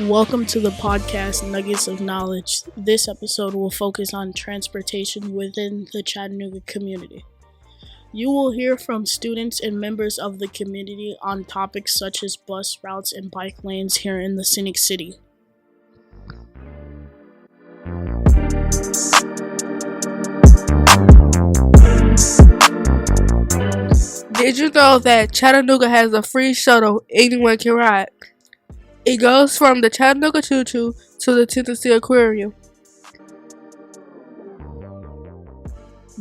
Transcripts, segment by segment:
Welcome to the podcast Nuggets of Knowledge. This episode will focus on transportation within the Chattanooga community. You will hear from students and members of the community on topics such as bus routes and bike lanes here in the scenic city. Did you know that Chattanooga has a free shuttle anyone can ride? It goes from the Chattanooga Choo Choo to the Tennessee Aquarium.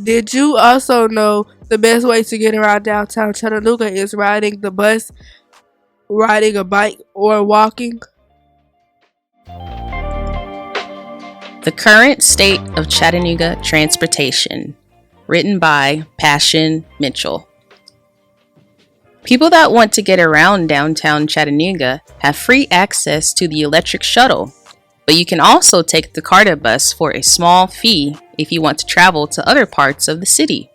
Did you also know the best way to get around downtown Chattanooga is riding the bus, riding a bike, or walking? The Current State of Chattanooga Transportation, written by Passion Mitchell. People that want to get around downtown Chattanooga have free access to the electric shuttle, but you can also take the CARTA bus for a small fee if you want to travel to other parts of the city.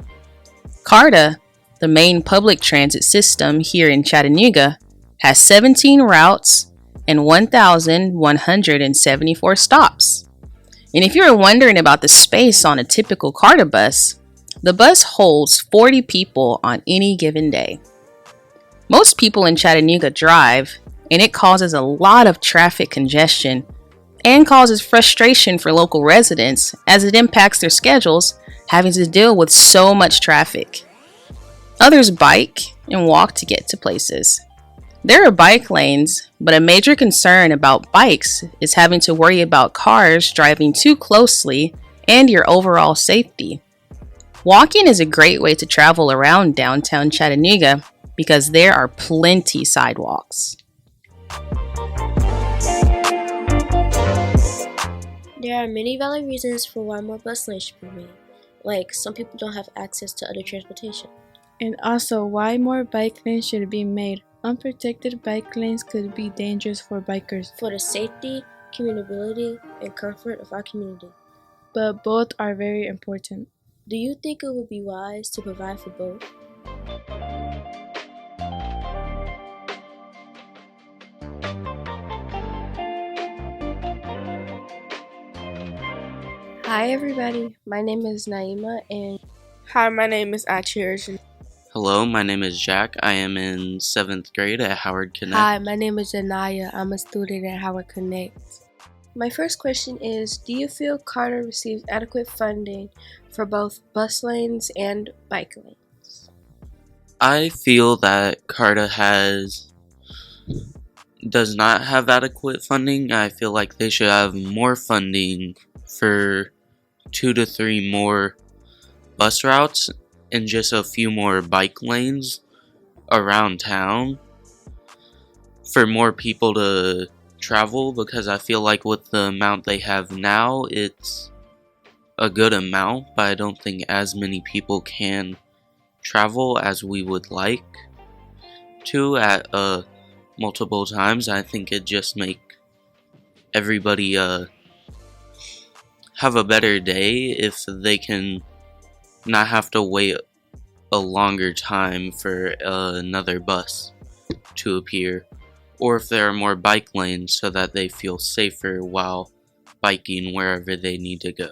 CARTA, the main public transit system here in Chattanooga, has 17 routes and 1,174 stops. And if you're wondering about the space on a typical CARTA bus, the bus holds 40 people on any given day. Most people in Chattanooga drive, and it causes a lot of traffic congestion and causes frustration for local residents as it impacts their schedules having to deal with so much traffic. Others bike and walk to get to places. There are bike lanes, but a major concern about bikes is having to worry about cars driving too closely and your overall safety. Walking is a great way to travel around downtown Chattanooga because there are plenty sidewalks. There are many valid reasons for why more bus lanes should be made, like some people don't have access to other transportation. And also why more bike lanes should be made. Unprotected bike lanes could be dangerous for bikers. For the safety, commutability, and comfort of our community. But both are very important. Do you think it would be wise to provide for both? Hi everybody, my name is Naima and Hi, my name is Achir. Hello, my name is Jack. I am in 7th grade at Howard Connect. Hi, my name is Anaya. I'm a student at Howard Connect. My first question is, do you feel CARTA receives adequate funding for both bus lanes and bike lanes? I feel that CARTA does not have adequate funding. I feel like they should have more funding for 2 to 3 more bus routes and just a few more bike lanes around town for more people to travel, because I feel like with the amount they have now, it's a good amount, but I don't think as many people can travel as we would like to at multiple times. I think it just make everybody have a better day if they can not have to wait a longer time for another bus to appear, or if there are more bike lanes so that they feel safer while biking wherever they need to go.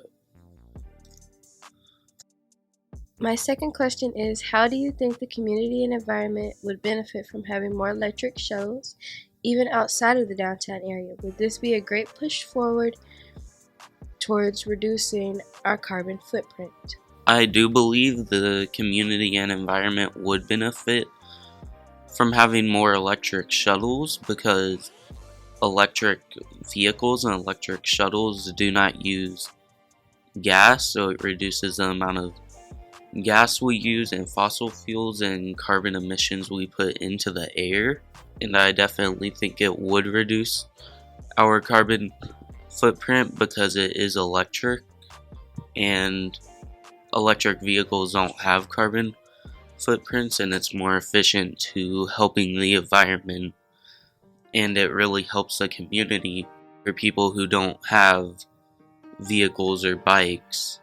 My second question is, how do you think the community and environment would benefit from having more electric shuttles, even outside of the downtown area? Would this be a great push forward towards reducing our carbon footprint? I do believe the community and environment would benefit from having more electric shuttles, because electric vehicles and electric shuttles do not use gas, so it reduces the amount of gas we use and fossil fuels and carbon emissions we put into the air. And I definitely think it would reduce our carbon footprint because it is electric, and electric vehicles don't have carbon footprints, and it's more efficient to helping the environment, and it really helps the community for people who don't have vehicles or bikes.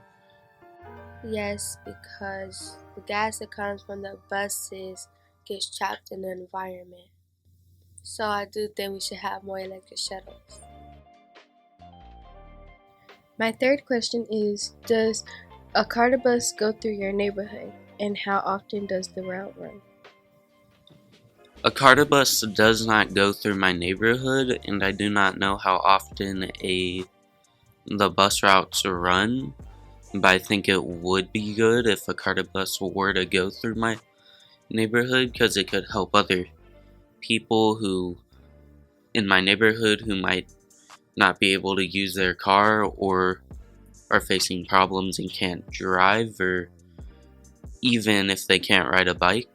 Yes, because the gas that comes from the buses gets trapped in the environment. So I do think we should have more electric shuttles. My third question is, does a charter bus go through your neighborhood, and how often does the route run? A charter bus does not go through my neighborhood, and I do not know how often the bus routes run, but I think it would be good if a charter bus were to go through my neighborhood, because it could help other people who in my neighborhood who might not be able to use their car or are facing problems and can't drive, or even if they can't ride a bike.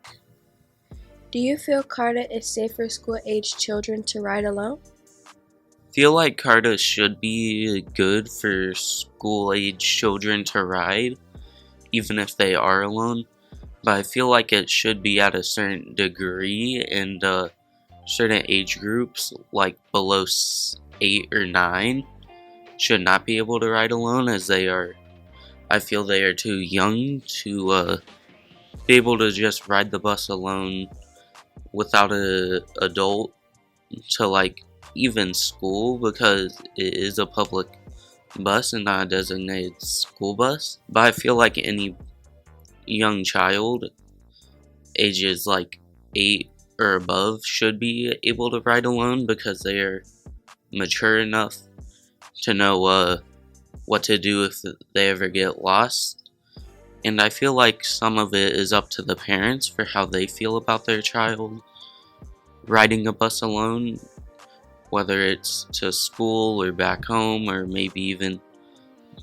Do you feel CARTA is safe for school-age children to ride alone? Feel like CARTA should be good for school-age children to ride, even if they are alone, but I feel like it should be at a certain degree, and certain age groups, like below 8 or 9, should not be able to ride alone, as I feel they are too young to be able to just ride the bus alone without an adult to like even school, because it is a public bus and not a designated school bus. But I feel like any young child ages like 8 or above should be able to ride alone, because they are mature enough to know what to do if they ever get lost. And I feel like some of it is up to the parents for how they feel about their child riding a bus alone, whether it's to school or back home, or maybe even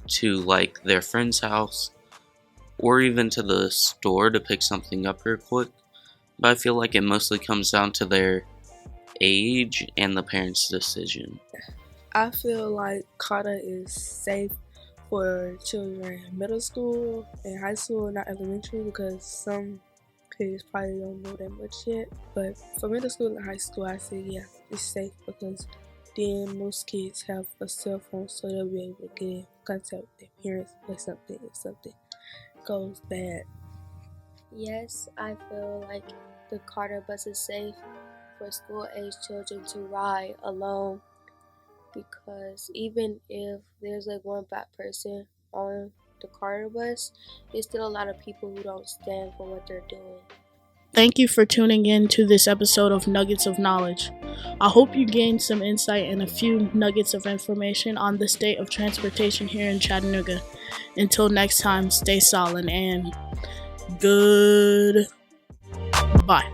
to like their friend's house, or even to the store to pick something up real quick. But I feel like it mostly comes down to their age and the parents' decision. I feel like CARTA is safe for children in middle school and high school, not elementary, because some kids probably don't know that much yet. But for middle school and high school, I say yeah, it's safe, because then most kids have a cell phone, so they'll be able to get in contact with their parents or something if something goes bad. Yes, I feel like the CARTA bus is safe for school-age children to ride alone, because even if there's like one black person on the CARTA bus, there's still a lot of people who don't stand for what they're doing. Thank you for tuning in to this episode of Nuggets of Knowledge. I hope you gained some insight and a few nuggets of information on the state of transportation here in Chattanooga. Until next time, stay solid and good. Bye.